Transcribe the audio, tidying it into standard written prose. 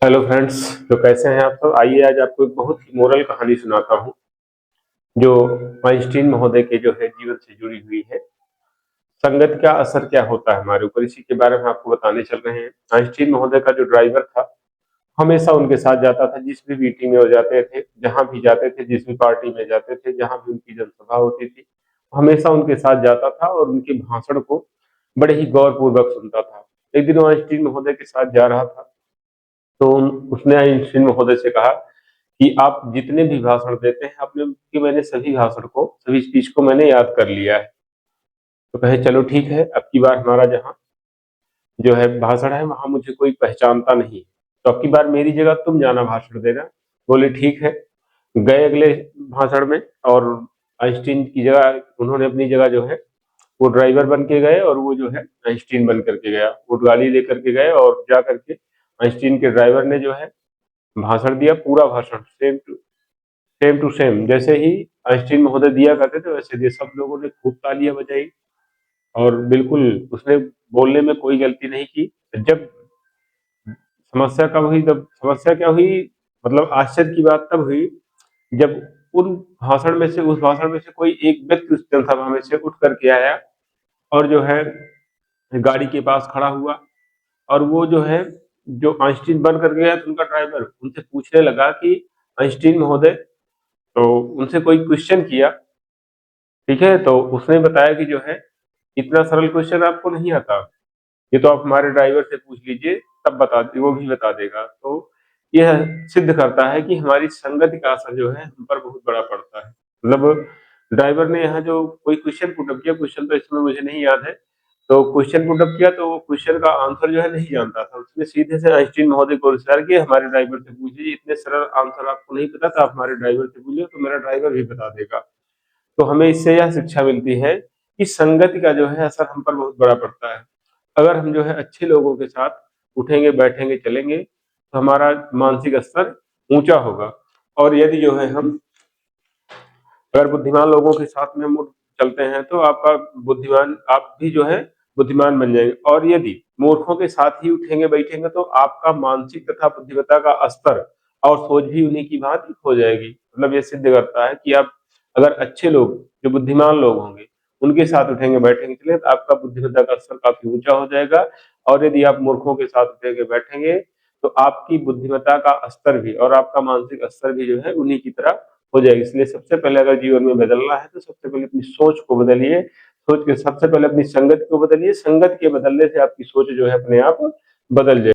Hello friends. तो कैसे हैं आप सब। आइए आज आपको एक बहुत ही मोरल कहानी सुनाता हूँ जो आइंस्टीन महोदय के जो है जीवन से जुड़ी हुई है। संगत का असर क्या होता है हमारे ऊपर, इसी के बारे में आपको बताने चल रहे हैं। आइंस्टीन महोदय का जो ड्राइवर था हमेशा उनके साथ जाता था, जिस भी मीटिंग में वो जाते थे, जहां भी जाते थे, जिस भी पार्टी में जाते थे, जहां भी उनकी जनसभा होती थी, हमेशा उनके साथ जाता था और उनके भाषण को बड़े ही गौरपूर्वक सुनता था। एक दिन वो आइंस्टीन महोदय के साथ जा रहा था तो उसने आइंस्टीन महोदय से कहा कि आप जितने भी भाषण देते हैं आपने कि मैंने सभी भाषण को, सभी स्पीच को मैंने याद कर लिया है। तो कहे चलो ठीक है, अब की बार हमारा जहाँ जो है भाषण है वहां मुझे कोई पहचानता नहीं, तो अब की बार मेरी जगह तुम जाना भाषण देना। बोले ठीक है। गए अगले भाषण में और आइंस्टीन की जगह उन्होंने अपनी जगह जो है वो ड्राइवर बन के गए और वो जो है आइंस्टीन बन करके गया। वो गाड़ी लेकर के गए और जा करके आइंस्टीन के ड्राइवर ने जो है भाषण दिया। पूरा भाषण सेम टू सेम जैसे ही आइंस्टीन महोदय दिया करते थे वैसे दिए। सब लोगों ने खूब तालियां बजाई और बिल्कुल उसने बोलने में कोई गलती नहीं की। जब समस्या कब हुई, तब समस्या क्या हुई, मतलब आश्चर्य की बात तब हुई जब उन भाषण में से उस भाषण में से कोई एक व्यक्ति उस जनसभा में से उठ करके आया और जो है गाड़ी के पास खड़ा हुआ और वो जो है जो आइंस्टीन बन कर गया था उनका ड्राइवर उनसे पूछने लगा कि आइंस्टीन महोदय, तो उनसे कोई क्वेश्चन किया। ठीक है, तो उसने बताया कि जो है इतना सरल क्वेश्चन आपको नहीं आता, ये तो आप हमारे ड्राइवर से पूछ लीजिए, तब बता वो भी बता देगा। तो यह सिद्ध करता है कि हमारी संगति का असर जो है हम पर बहुत बड़ा पड़ता है। मतलब ड्राइवर ने यहाँ जो कोई क्वेश्चन पुटअप किया, क्वेश्चन तो इसमें मुझे नहीं याद है, तो क्वेश्चन पुटअप किया तो वो क्वेश्चन का आंसर जो है नहीं जानता था। उसने सीधे से आइंस्टीन महोदय को विचार किया हमारे ड्राइवर से पूछिए, इतने सरल आंसर आपको नहीं पता था, आप हमारे ड्राइवर से पूछिए तो मेरा ड्राइवर भी बता देगा। तो हमें इससे यह शिक्षा मिलती है कि संगति का जो है असर हम पर बहुत बड़ा पड़ता है। अगर हम जो है अच्छे लोगों के साथ उठेंगे, बैठेंगे, चलेंगे तो हमारा मानसिक स्तर ऊंचा होगा। और यदि जो है हम अगर बुद्धिमान लोगों के साथ में हम चलते हैं तो आपका बुद्धिमान आप भी जो है बुद्धिमान बन जाएंगे। और यदि मूर्खों के साथ ही उठेंगे बैठेंगे तो आपका मानसिक तथा बुद्धिमत्ता का स्तर और सोच भी उन्हीं की भांति हो जाएगी। मतलब ये सिद्ध करता है कि आप अगर अच्छे लोग जो बुद्धिमान लोग होंगे उनके साथ उठेंगे बैठेंगे चलेंगे तो आपका बुद्धिमत्ता का स्तर काफी ऊंचा हो जाएगा। और यदि आप मूर्खों के साथ उठेंगे बैठेंगे तो आपकी बुद्धिमत्ता का स्तर भी और आपका मानसिक स्तर भी जो है उन्हीं की तरह हो जाएगी। इसलिए सबसे पहले अगर जीवन में बदलना है तो सबसे पहले अपनी सोच को बदलिए। सोच के सबसे पहले अपनी संगत को बदलिए। संगत के बदलने से आपकी सोच जो है अपने आप बदल जाएगी।